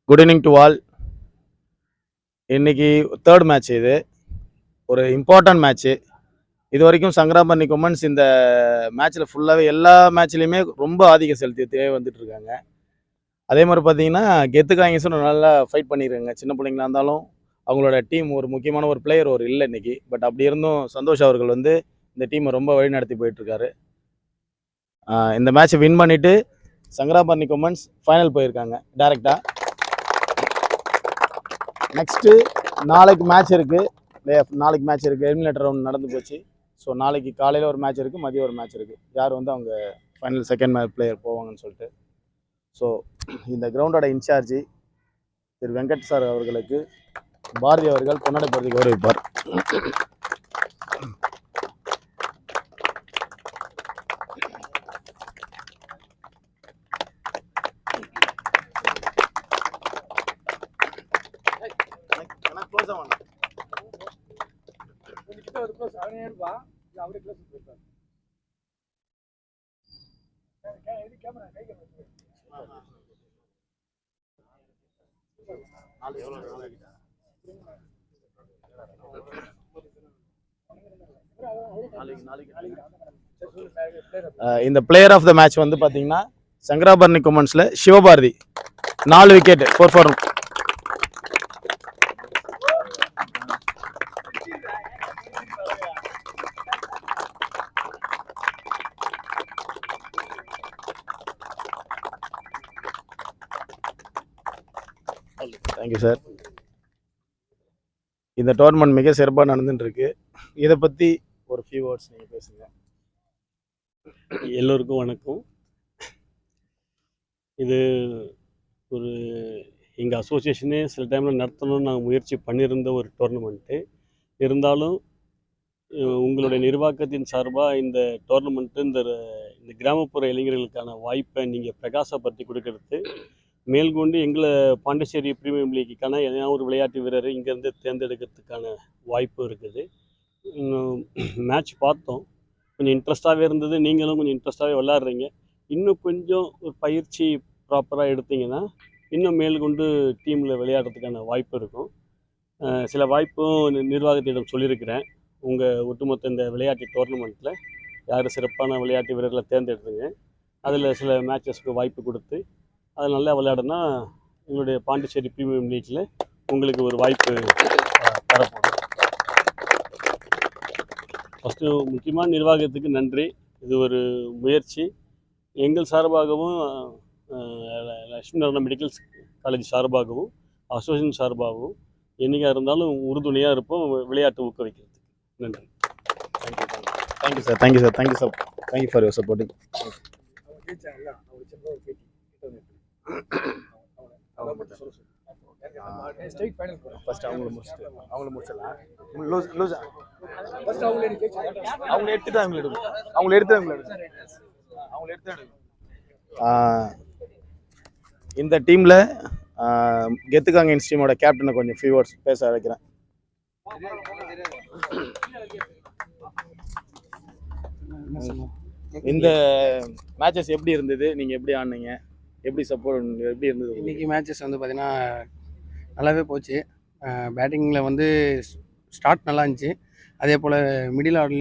Good evening to all. இன்னைக்கு third match. இது ஒரு இம்பார்ட்டன்ட் மேட்ச்சு. இது வரைக்கும் சங்கராபரணி கொமன்ஸ் இந்த மேட்ச்சில் ஃபுல்லாகவே எல்லா மேட்ச்லேயுமே ரொம்ப ஆதிக்கம் செலுத்திட்டே வந்துட்டு இருக்காங்க. அதே மாதிரி பார்த்தீங்கன்னா கெத்துக்காங்கிஸும் நல்லா ஃபைட் பண்ணியிருக்காங்க. சின்ன பிள்ளைங்களா இருந்தாலும் அவங்களோட டீம் ஒரு முக்கியமான ஒரு பிளேயர் இல்லை இன்னைக்கு. பட் அப்படி இருந்தும் சந்தோஷ் அவர்கள் இந்த டீமை ரொம்ப வழி நடத்தி போயிட்டுருக்காரு. இந்த மேட்ச்சை வின் பண்ணிவிட்டு சங்கராபரணி கொமன்ஸ் ஃபைனல் போயிருக்காங்க டேரெக்டாக. நெக்ஸ்ட்டு நாளைக்கு மேட்ச் இருக்குது. எலிமினேட்டர் ரவுண்ட் நடந்து போச்சு. ஸோ நாளைக்கு காலையில் ஒரு மேட்ச் இருக்குது, மதியம் ஒரு மேட்ச் இருக்குது. யார் அவங்க ஃபைனல் செகண்ட் பிளேயர் போவாங்கன்னு சொல்லிட்டு. ஸோ இந்த கிரவுண்டோட இன்சார்ஜி திரு வெங்கட் சார் அவர்களுக்கு பாரதி அவர்கள் பொன்னாடை பகுதி கௌரவிப்பார். இந்த பிளேயர் ஆஃப் த மேட்ச் பார்த்தீங்கன்னா சங்கராபரணி கொமன்ஸ்ல Sivabharathi 4 wicket 4 for. Thank you sir. இந்த டோர்னமெண்ட் மிக சிறப்பாக நடந்துட்டுருக்கு. இதை பற்றி ஒரு ஃபியூ வேர்ட்ஸ் நீங்கள் பேசுங்க. எல்லோருக்கும் வணக்கம். இது ஒரு எங்கள் அசோசியேஷனே சில டைமில் நடத்தணும்னு நாங்கள் முயற்சி பண்ணியிருந்த ஒரு டோர்னமெண்ட்டு. இருந்தாலும் உங்களுடைய நிர்வாகத்தின் சார்பாக இந்த டோர்னமெண்ட்டு இந்த கிராமப்புற இளைஞர்களுக்கான வாய்ப்பை நீங்கள் பிரகாசப்படுத்தி கொடுக்கறது, மேல்கொண்டு எங்களை பாண்டிச்சேரி பிரீமியம் லீக்குக்கான எதனா ஒரு விளையாட்டு வீரரை இங்கேருந்து தேர்ந்தெடுக்கிறதுக்கான வாய்ப்பு இருக்குது. மேட்ச் பார்த்தோம், கொஞ்சம் இன்ட்ரெஸ்ட்டாகவே இருந்தது. நீங்களும் கொஞ்சம் இன்ட்ரெஸ்ட்டாகவே விளாட்றீங்க. இன்னும் கொஞ்சம் ஒரு பயிற்சி ப்ராப்பராக எடுத்திங்கன்னா இன்னும் மேல்கொண்டு டீமில் விளையாடுறதுக்கான வாய்ப்பு இருக்கும். சில வாய்ப்பும் நிர்வாகத்திடம் சொல்லியிருக்கிறேன். உங்கள் ஒட்டுமொத்த இந்த விளையாட்டு டோர்னமெண்ட்டில் யார் சிறப்பான விளையாட்டு வீரர்களை தேர்ந்தெடுத்துங்க. அதில் சில மேட்சஸ்க்கு வாய்ப்பு கொடுத்து அதை நல்லா விளையாடுனா எங்களுடைய பாண்டிச்சேரி பிரீமியம் லீக்கில் உங்களுக்கு ஒரு வாய்ப்பு தரப்படும். ஃபஸ்ட்டு முக்கியமான நிர்வாகத்துக்கு நன்றி. இது ஒரு முயற்சி. எங்கள் சார்பாகவும் லட்சுமி நாராயணா மெடிக்கல் காலேஜ் சார்பாகவும் அசோசியேஷன் சார்பாகவும் என்றைக்காக இருந்தாலும் உறுதுணையாக இருப்போம் விளையாட்டு ஊக்குவிக்கிறதுக்கு. நன்றி. Thank you sir. Thank you sir. Thank you sir. Thank you for your supporting. இந்த டீம்ல கெத்துக்காங்கின்ஸ் டீமோட கேப்டனை கொஞ்சம் ஃபியூ வேர்ட்ஸ் பேச வைக்கிறேன். இந்த மேட்சஸ் எப்படி இருந்தது? நீங்க எப்படி ஆடுனீங்க? எப்படி சப்போர்ட் எப்படி இருந்தது? இன்னைக்கு மேட்சஸ் பார்த்தீங்கன்னா நல்லாவே போச்சு. பேட்டிங்கில் ஸ்டார்ட் நல்லா இருந்துச்சு. அதே போல் மிடில் ஆர்டர்